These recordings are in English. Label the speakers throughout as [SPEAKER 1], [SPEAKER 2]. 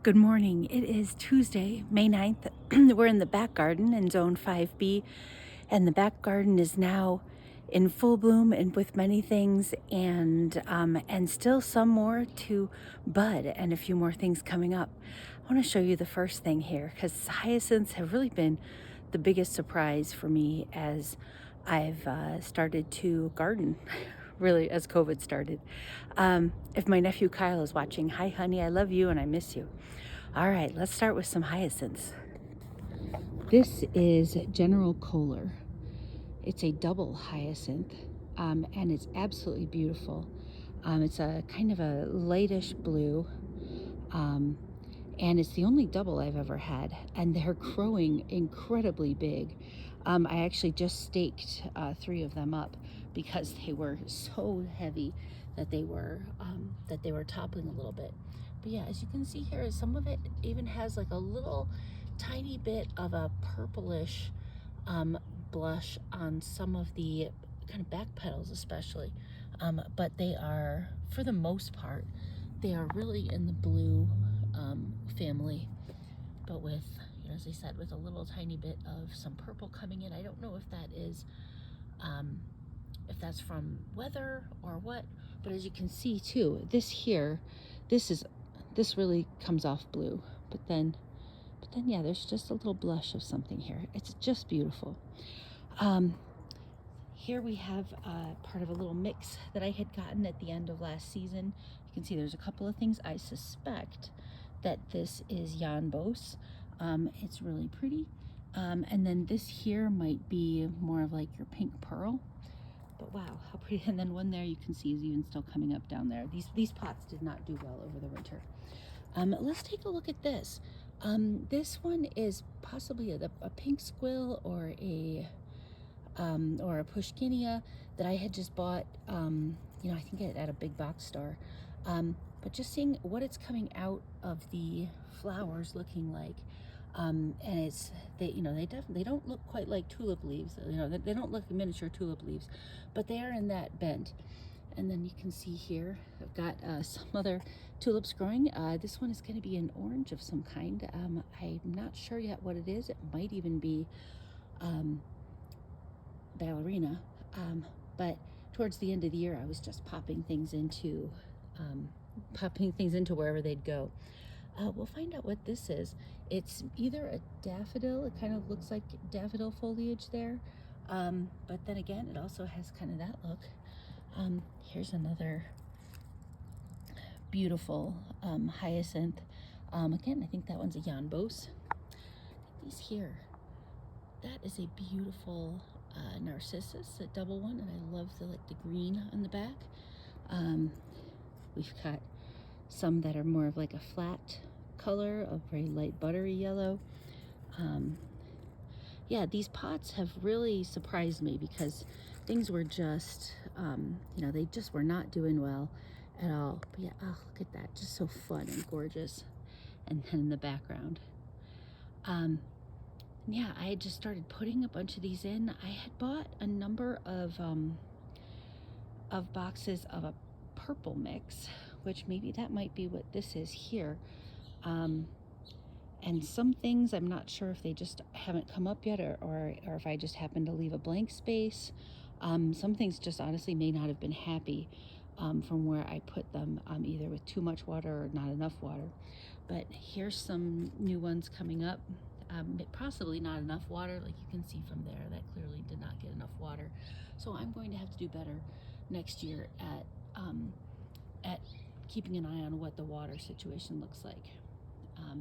[SPEAKER 1] Good morning. It is Tuesday, May 9th. We're in the back garden in Zone 5B, and the back garden is now in full bloom and with many things, and still some more to bud and a few more things coming up. I want to show you the first thing here because hyacinths have really been the biggest surprise for me as I've started to garden. Really, as COVID started. If my nephew Kyle is watching, hi honey, I love you and I miss you. All right, let's start with some hyacinths. This is General Kohler. It's a double hyacinth, and it's absolutely beautiful. It's a kind of a lightish blue, um, and it's the only double I've ever had, and they're growing incredibly big. I actually just staked 3 of them up because they were so heavy that they were toppling a little bit. But yeah, as you can see here, some of it even has like a little tiny bit of a purplish blush on some of the kind of back petals especially. But they are, for the most part, they are really in the blue family, but with, as I said, with a little tiny bit of some purple coming in. I don't know if that's from weather or what, but as you can see too, this really comes off blue, but then yeah, there's just a little blush of something here. It's just beautiful. Here we have part of a little mix that I had gotten at the end of last season. You can see there's a couple of things. I suspect that this is Janbos. It's really pretty. And then this here might be more of like your pink pearl. But wow, how pretty. And then one there you can see is even still coming up down there. These pots did not do well over the winter. Let's take a look at this. This one is possibly a pink squill or a pushkinia that I had just bought, I think at a big box store. But just seeing what it's coming out of the flowers looking like. And they don't look quite like tulip leaves. They don't look like miniature tulip leaves, but they are in that bent. And then you can see here, I've got some other tulips growing. This one is going to be an orange of some kind. I'm not sure yet what it is. It might even be ballerina, but towards the end of the year I was just popping things into wherever they'd go. We'll find out what this is. It's either a daffodil. It kind of looks like daffodil foliage there, but then again it also has kind of that look. Here's another beautiful hyacinth. Again, I think that one's a Janbos. These here, that is a beautiful narcissus, a double one, and I love the green on the back. We've got some that are more of like a flat color, a very light buttery yellow. Yeah, these pots have really surprised me because things were just, they just were not doing well at all. But yeah, oh, look at that, just so fun and gorgeous. And then in the background, yeah, I had just started putting a bunch of these in. I had bought a number of boxes of a purple mix, which maybe that might be what this is here. And some things I'm not sure if they just haven't come up yet, or if I just happened to leave a blank space. Some things just honestly may not have been happy from where I put them, either with too much water or not enough water. But here's some new ones coming up. Possibly not enough water, like you can see from there, that clearly did not get enough water. So I'm going to have to do better next year at keeping an eye on what the water situation looks like.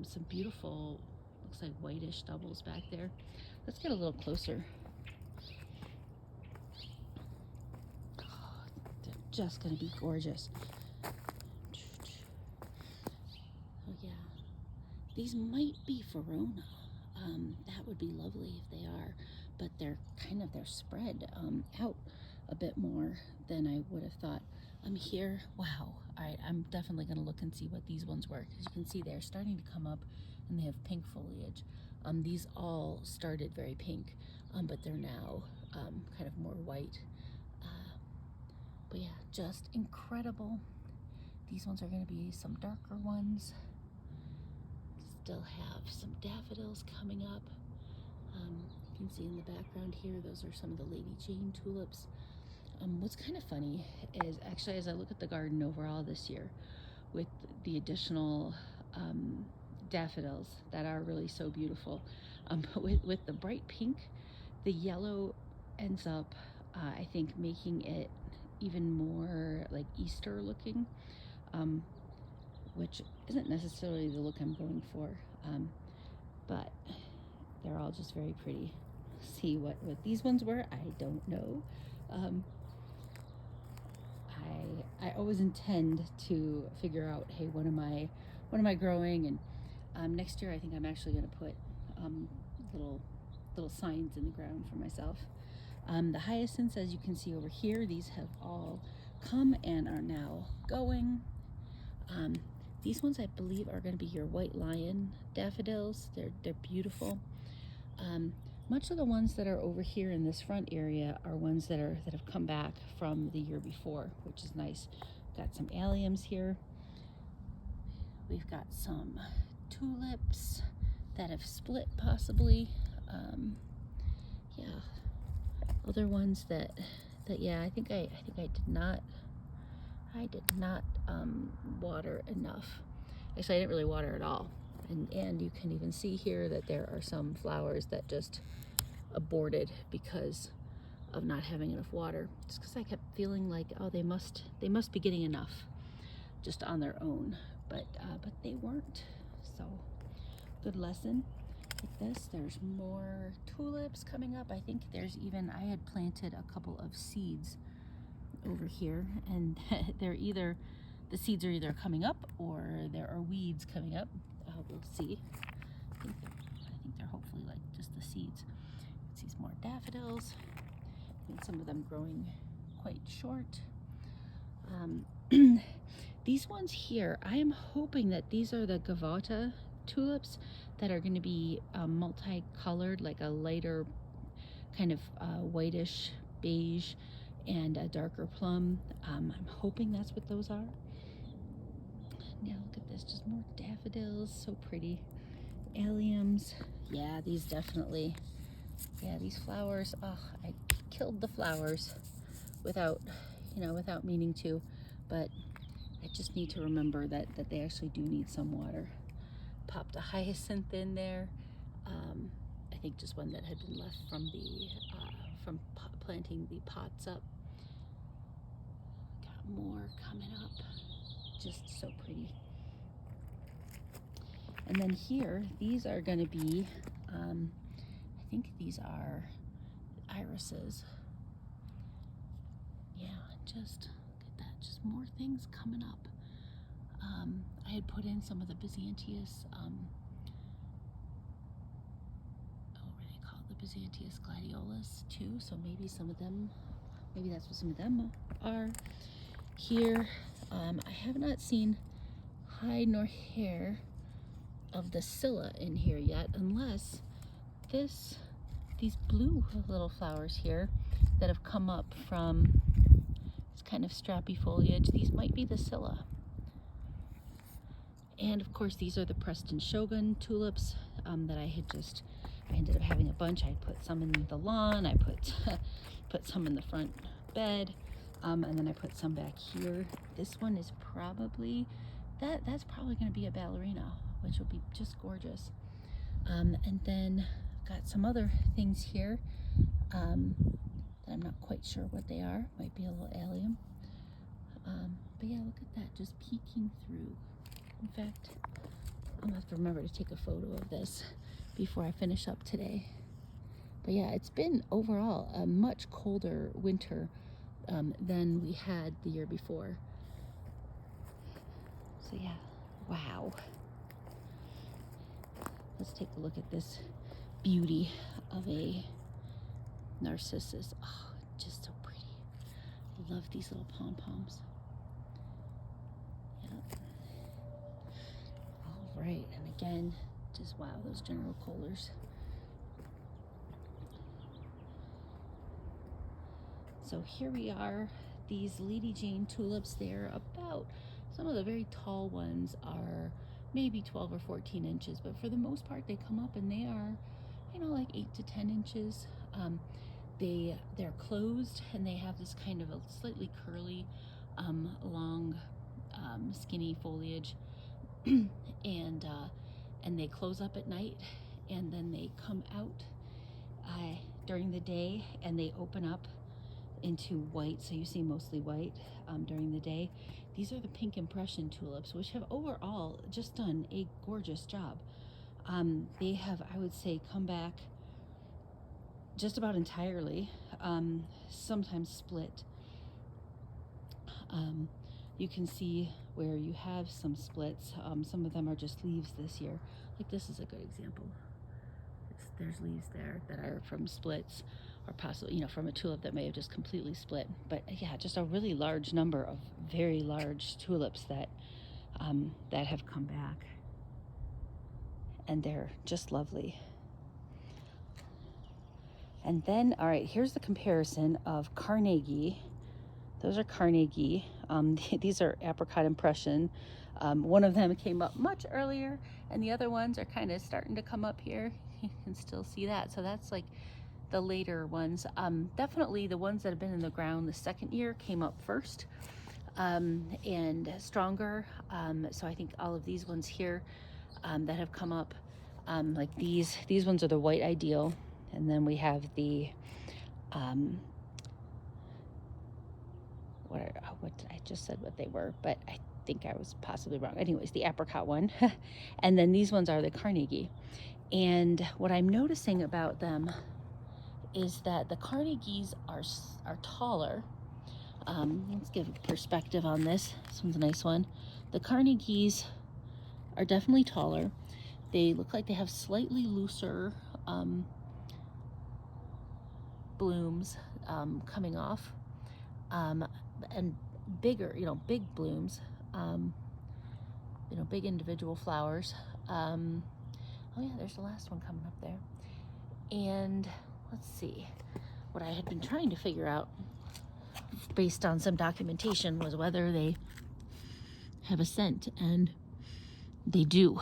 [SPEAKER 1] Some beautiful, looks like whitish doubles back there. Let's get a little closer. Oh, they're just gonna be gorgeous. Oh yeah, these might be Verona. That would be lovely if they are, but they're spread out a bit more than I would have thought. Here, wow. All right, I'm definitely gonna look and see what these ones were. As you can see, they're starting to come up and they have pink foliage. These all started very pink, but they're now kind of more white. But yeah, just incredible. These ones are gonna be some darker ones. still have some daffodils coming up. You can see in the background here, those are some of the Lady Jane tulips. What's kind of funny is actually as I look at the garden overall this year with the additional daffodils that are really so beautiful, with the bright pink, the yellow ends up, I think, making it even more like Easter looking, which isn't necessarily the look I'm going for, but they're all just very pretty. See what these ones were, I don't know. I always intend to figure out, hey, what am I growing? And next year I think I'm actually going to put little signs in the ground for myself. The hyacinths, as you can see over here, these have all come and are now going. These ones I believe are going to be your white lion daffodils. They're beautiful. Much of the ones that are over here in this front area are ones that have come back from the year before, which is nice. Got some alliums here. We've got some tulips that have split possibly. Yeah, other ones that yeah, I think I did not water enough. Actually, I didn't really water at all. And you can even see here that there are some flowers that just aborted because of not having enough water. Just because I kept feeling like, oh, they must be getting enough just on their own, but they weren't. So good lesson. Like this, there's more tulips coming up. I think there's even, I had planted a couple of seeds over here, and the seeds are either coming up or there are weeds coming up. We'll see. I think they're hopefully like just the seeds. See some more daffodils, and some of them growing quite short. These ones here, I am hoping that these are the Gavotta tulips that are going to be multicolored, like a lighter kind of whitish beige and a darker plum. I'm hoping that's what those are. Yeah, look at this, just more daffodils, so pretty. Alliums, yeah, these definitely, yeah, these flowers, oh, I killed the flowers without meaning to, but I just need to remember that they actually do need some water. Popped a hyacinth in there. I think just one that had been left from planting the pots up. Got more coming up. Just so pretty. And then here, these are going to be, I think these are irises. Yeah, just look at that. Just more things coming up. I had put in some of the Byzantius, what do they call it? The Byzantius gladiolus too. So maybe some of them, maybe that's what some of them are. Here, I have not seen hide nor hair of the Scylla in here yet, unless these blue little flowers here that have come up from this kind of strappy foliage, these might be the Scylla. And of course, these are the Preston Shogun tulips that I ended up having a bunch. I put some in the lawn, I put some in the front bed, and then I put some back here. This one is probably, that's probably going to be a ballerina, which will be just gorgeous. And then I've got some other things here that I'm not quite sure what they are. Might be a little allium. But yeah, look at that, just peeking through. In fact, I'm gonna have to remember to take a photo of this before I finish up today. But yeah, it's been overall a much colder winter than we had the year before. So yeah, wow. Let's take a look at this beauty of a narcissus. Oh, just so pretty. I love these little pom-poms. Yep. All right, and again, just wow, those general colors. So here we are, these Lady Jane tulips. They're about, some of the very tall ones are maybe 12 or 14 inches, but for the most part they come up and they are, you know, like 8 to 10 inches. They're closed and they have this kind of a slightly curly, long, skinny foliage, and they close up at night, and then they come out during the day, and they open up into white. So you see mostly white during the day. These are the pink impression tulips, which have overall just done a gorgeous job. They have, I would say, come back just about entirely, sometimes split. You can see where you have some splits. Some of them are just leaves this year. Like this is a good example. There's leaves there that are from splits, or possibly, you know, from a tulip that may have just completely split. But yeah, just a really large number of very large tulips that have come back, and they're just lovely. And then, all right, here's the comparison of Carnegie. Those are Carnegie. These are apricot impression. One of them came up much earlier, and the other ones are kind of starting to come up here. You can still see that. So that's like the later ones. Definitely the ones that have been in the ground the second year came up first, and stronger. So I think all of these ones here that have come up, like these ones are the white ideal, and then we have the what I just said what they were, but I think I was possibly wrong. Anyways, the apricot one. And then these ones are the Carnegie. And what I'm noticing about them is that the Carnegies are taller. Let's give a perspective on this. This one's a nice one. The Carnegies are definitely taller. They look like they have slightly looser blooms coming off, and bigger, you know, big blooms, you know, big individual flowers. Oh yeah, there's the last one coming up there. And let's see, what I had been trying to figure out based on some documentation was whether they have a scent, and they do.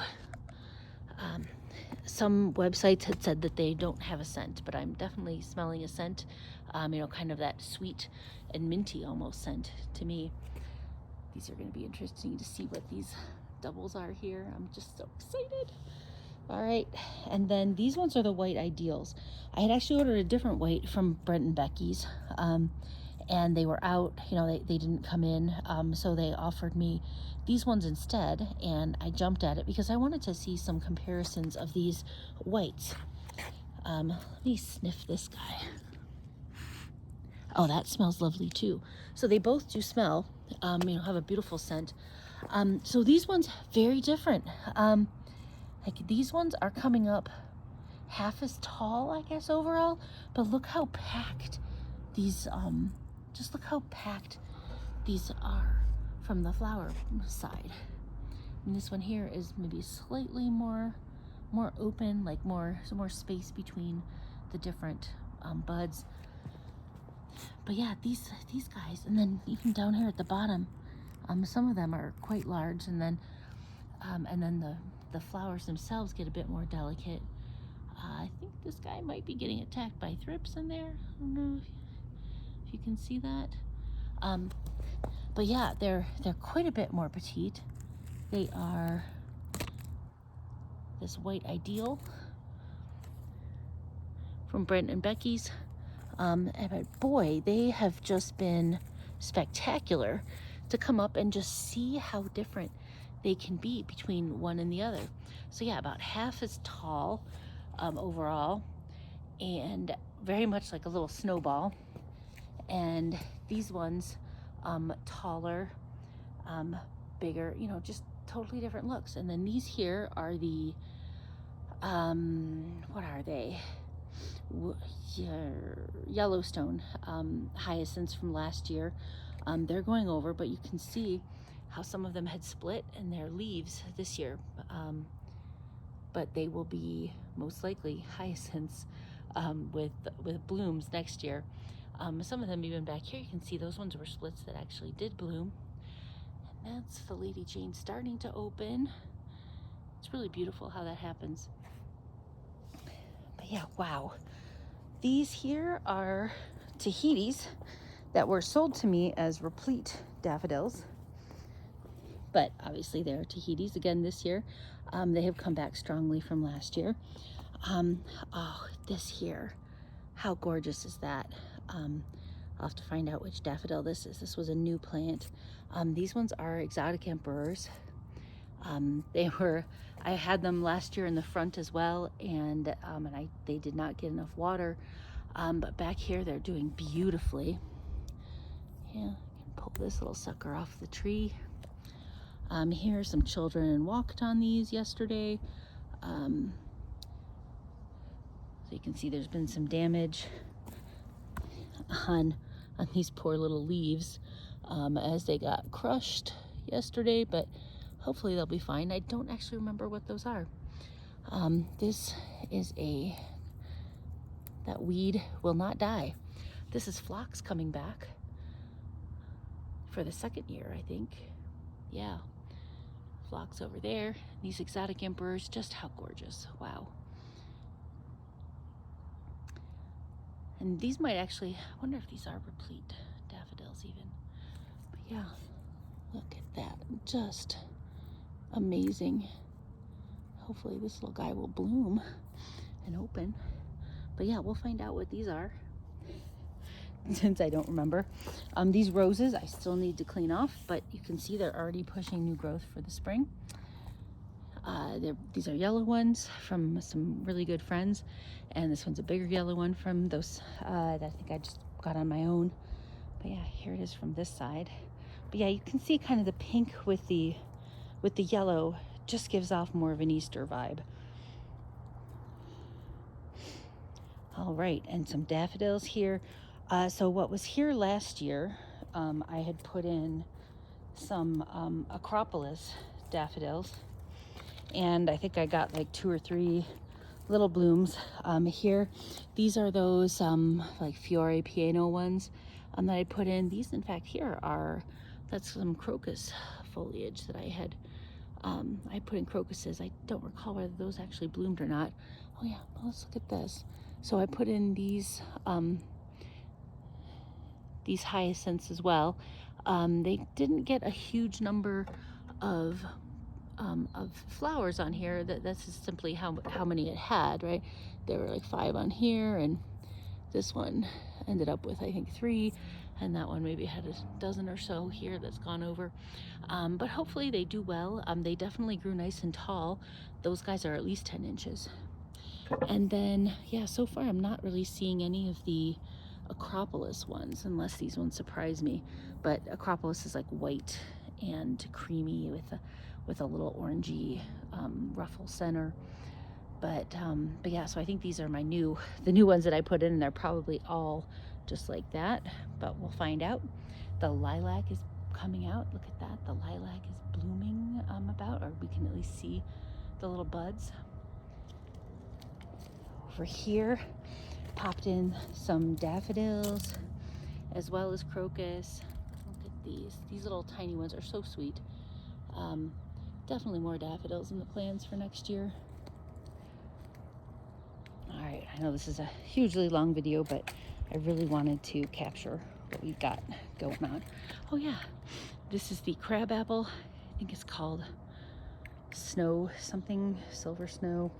[SPEAKER 1] Some websites had said that they don't have a scent, but I'm definitely smelling a scent, you know, kind of that sweet and minty almost scent to me. These are going to be interesting to see what these doubles are here. I'm just so excited. All right, and then these ones are the white ideals. I had actually ordered a different white from Brent and Becky's, and they were out, you know, they didn't come in, so they offered me these ones instead, and I jumped at it because I wanted to see some comparisons of these whites. Let me sniff this guy. Oh, that smells lovely too. So they both do smell, you know, have a beautiful scent. So these ones, very different. Like these ones are coming up half as tall, I guess, overall, but look how packed these, just look how packed these are from the flower side. And this one here is maybe slightly more open, like some more space between the different buds. But yeah, these guys, and then even down here at the bottom, some of them are quite large, and then the flowers themselves get a bit more delicate. I think this guy might be getting attacked by thrips in there. I don't know if you can see that. But yeah, they're quite a bit more petite. They are this white ideal from Brent and Becky's. But boy, they have just been spectacular to come up and just see how different they can be between one and the other. So yeah, about half as tall overall, and very much like a little snowball. And these ones taller, bigger, you know, just totally different looks. And then these here are the what are they? Yellowstone hyacinths from last year. They're going over, but you can see how some of them had split in their leaves this year, but they will be most likely hyacinths with blooms next year. Some of them even back here, you can see those ones were splits that actually did bloom. And that's the Lady Jane starting to open. It's really beautiful how that happens. But yeah, wow. These here are Tahitis that were sold to me as replete daffodils. But obviously they're Tahitis again this year. They have come back strongly from last year. Oh, this here, how gorgeous is that? I'll have to find out which daffodil this is. This was a new plant. These ones are exotic emperors. I had them last year in the front as well, and they did not get enough water. But back here they're doing beautifully. Yeah, I can pull this little sucker off the tree. Here, some children walked on these yesterday. So you can see there's been some damage on these poor little leaves as they got crushed yesterday, but hopefully they'll be fine. I don't actually remember what those are. This is that weed will not die. This is phlox coming back for the second year, I think. Yeah, phlox over there. These exotic emperors, just how gorgeous. Wow. And these might actually, I wonder if these are replete daffodils even. But yeah, look at that, just amazing. Hopefully this little guy will bloom and open. But yeah, we'll find out what these are since I don't remember. These roses I still need to clean off, but you can see they're already pushing new growth for the spring. These are yellow ones from some really good friends, and this one's a bigger yellow one from those that I think I just got on my own. But yeah, here it is from this side. But yeah, you can see kind of the pink with the yellow just gives off more of an Easter vibe. All right, and some daffodils here. So what was here last year, I had put in some Acropolis daffodils, and I think I got like 2 or 3 little blooms here. These are those like Fiore Piano ones that I put in. These, in fact, here that's some crocus foliage that I had. I put in crocuses. I don't recall whether those actually bloomed or not. Oh yeah, well, let's look at this. So I put in these hyacinths as well. They didn't get a huge number of flowers on here. That's just simply how many it had, right? There were like 5 on here, and this one ended up with I think 3, and that one maybe had a dozen or so here that's gone over. But hopefully they do well. They definitely grew nice and tall. Those guys are at least 10 inches. And then, yeah, so far I'm not really seeing any of the Acropolis ones, unless these ones surprise me. But Acropolis is like white and creamy with a little orangey ruffle center. But yeah, so I think these are the new ones that I put in, and they're probably all just like that, but we'll find out. The lilac is coming out. Look at that. The lilac is blooming about, or we can at least see the little buds. Over here, popped in some daffodils as well as crocus. Look at these little tiny ones are so sweet. Definitely more daffodils in the plans for next year. All right, I know this is a hugely long video, but I really wanted to capture what we got going on. Oh yeah, this is the crabapple. I think it's called snow something, silver snow.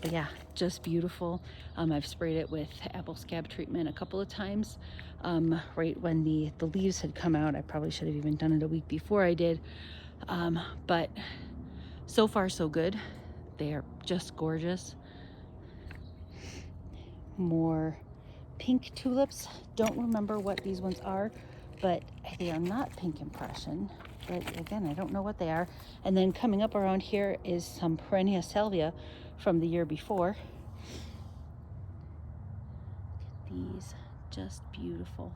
[SPEAKER 1] But yeah, just beautiful. I've sprayed it with apple scab treatment a couple of times. Right when the leaves had come out. I probably should have even done it a week before I did. But so far so good. They are just gorgeous. More pink tulips. Don't remember what these ones are, but they are not pink impression. But again, I don't know what they are. And then coming up around here is some perennia salvia from the year before. Look at these, just beautiful.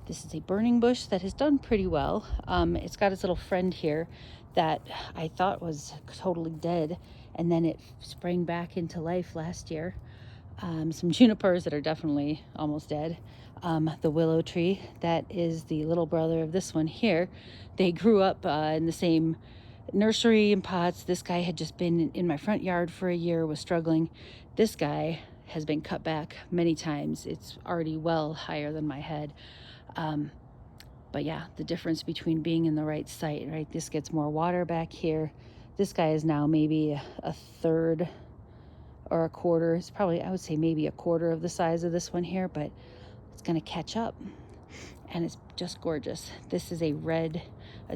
[SPEAKER 1] This is a burning bush that has done pretty well. It's got its little friend here that I thought was totally dead, and then it sprang back into life last year. Some junipers that are definitely almost dead. The willow tree that is the little brother of this one here. They grew up in the same nursery and pots. This guy had just been in my front yard for a year, was struggling. This guy has been cut back many times. It's already well higher than my head. But yeah, the difference between being in the right site, right? This gets more water back here. This guy is now maybe a third or a quarter. It's probably, I would say maybe a quarter of the size of this one here, but it's going to catch up. And it's just gorgeous. This is a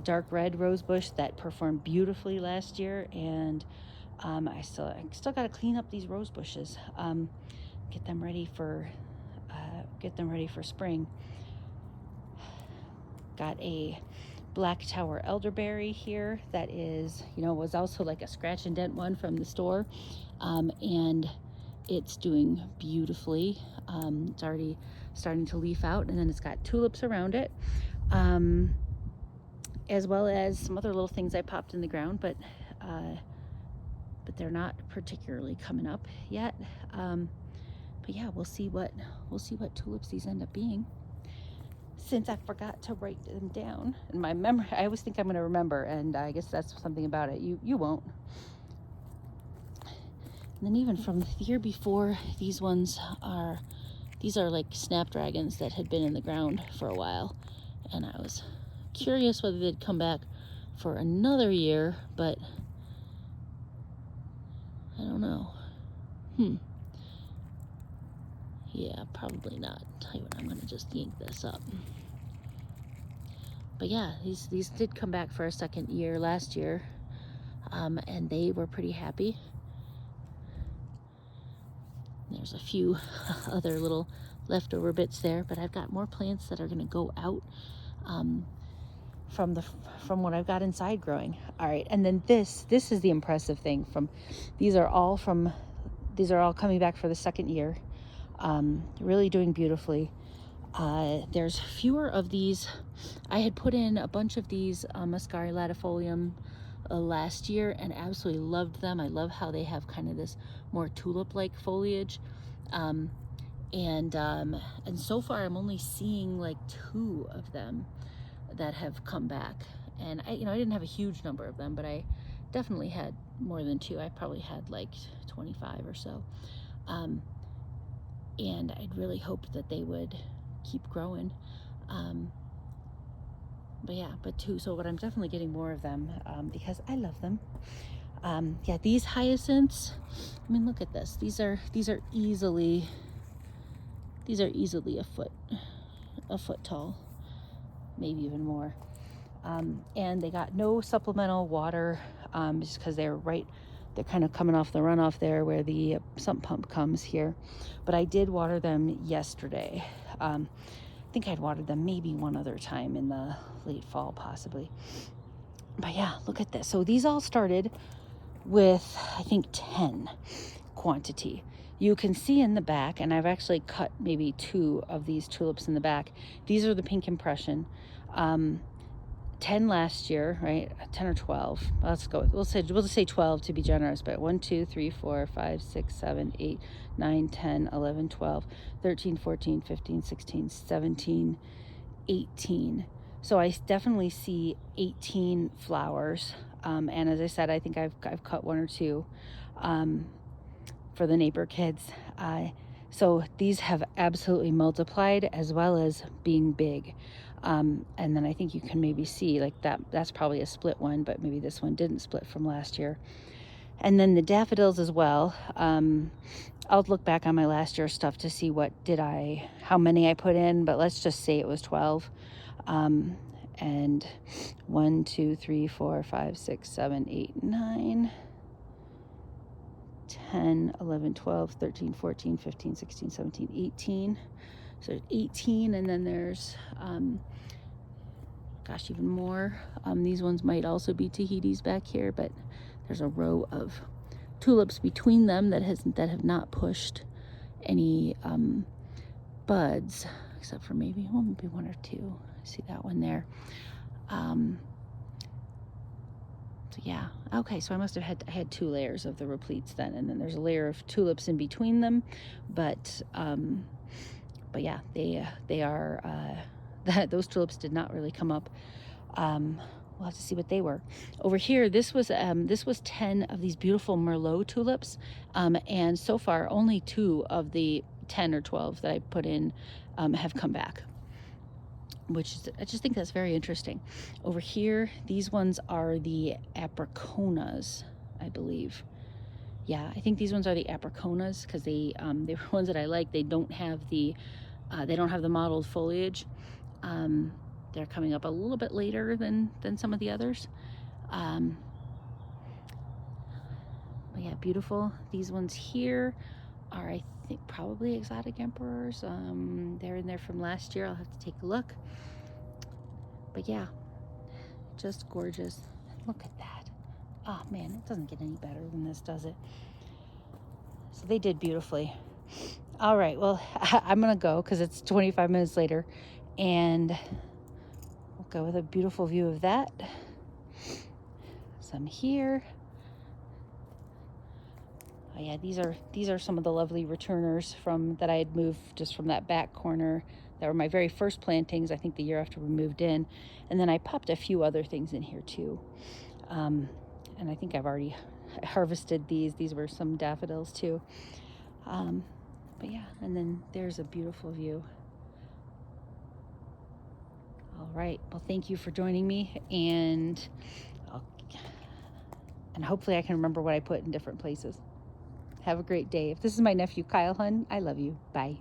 [SPEAKER 1] dark red rose bush that performed beautifully last year, and I still got to clean up these rose bushes, get them ready for spring. Got a black tower elderberry here that is, was also like a scratch and dent one from the store, and it's doing beautifully. It's already starting to leaf out, and then it's got tulips around it, as well as some other little things I popped in the ground, but they're not particularly coming up yet. But yeah, we'll see what tulips these end up being. Since I forgot to write them down in my memory, I always think I'm going to remember, and I guess that's something about it. You won't. And then even from the year before, these are like snapdragons that had been in the ground for a while, and I was curious whether they'd come back for another year, but I don't know. Yeah, probably not. Tell you what, I'm going to just yank this up. But yeah, these did come back for a second year last year, and they were pretty happy. There's a few other little leftover bits there, but I've got more plants that are going to go out from what I've got inside growing. All right, and then this is the impressive thing. These are all coming back for the second year. Really doing beautifully. There's fewer of these. I had put in a bunch of these Muscari latifolium last year and absolutely loved them. I love how they have kind of this more tulip-like foliage. And so far I'm only seeing like 2 of them that have come back. And I didn't have a huge number of them, but I definitely had more than 2. I probably had like 25 or so. And I'd really hoped that they would keep growing. But yeah, but 2. So, but I'm definitely getting more of them because I love them. Yeah, these hyacinths. I mean, look at this. These are easily a foot tall, maybe even more. And they got no supplemental water, just because they're kind of coming off the runoff there where the sump pump comes here. But I did water them yesterday. I think I'd watered them maybe one other time in the late fall, possibly. But yeah, look at this. So these all started with, I think, 10 quantity. You can see in the back, and I've actually cut maybe 2 of these tulips in the back. These are the pink impression. 10 last year, right? 10 or 12. Let's go. We'll just say 12 to be generous, but 1, 2, 3, 4, 5, 6, 7, 8, 9, 10, 11, 12, 13, 14, 15, 16, 17, 18. So I definitely see 18 flowers. And as I said, I think I've cut 1 or 2 for the neighbor kids. So these have absolutely multiplied as well as being big. And then I think you can maybe see like that's probably a split one, but maybe this one didn't split from last year. And then the daffodils as well. I'll look back on my last year's stuff to see how many I put in, but let's just say it was 12. And 1, 2, 3, 4, 5, 6, 7, 8, 9, 10, 11, 12, 13, 14, 15, 16, 17, 18. So 18, and then there's, even more. These ones might also be Tahitis back here, but there's a row of tulips between them that have not pushed any buds, except for maybe 1 or 2. I see that one there. So yeah, okay, so I had 2 layers of the repletes then, and then there's a layer of tulips in between them, but yeah, they are those tulips did not really come up we'll have to see what they were. Over here, this was 10 of these beautiful Merlot tulips, and so far only 2 of the 10 or 12 that I put in have come back, which is, I just think that's very interesting. Over here, these ones are the apriconas, I believe. Yeah, I think these ones are the apriconas because they were ones that I like. They don't have the mottled foliage. They're coming up a little bit later than some of the others. But yeah, beautiful. These ones here are, I think, probably exotic emperors. They're in there from last year. I'll have to take a look. But yeah, just gorgeous. Look at that. Oh man, it doesn't get any better than this, does it? So they did beautifully. All right, well, I'm gonna go because it's 25 minutes later, and we'll go with a beautiful view of that. Some here. Oh yeah, these are some of the lovely returners that I had moved just from that back corner. That were my very first plantings, I think the year after we moved in. And then I popped a few other things in here too. And I think I've already harvested these. These were some daffodils too. But yeah, and then there's a beautiful view. All right, well, thank you for joining me, and hopefully I can remember what I put in different places. Have a great day. If this is my nephew, Kyle Hun, I love you. Bye.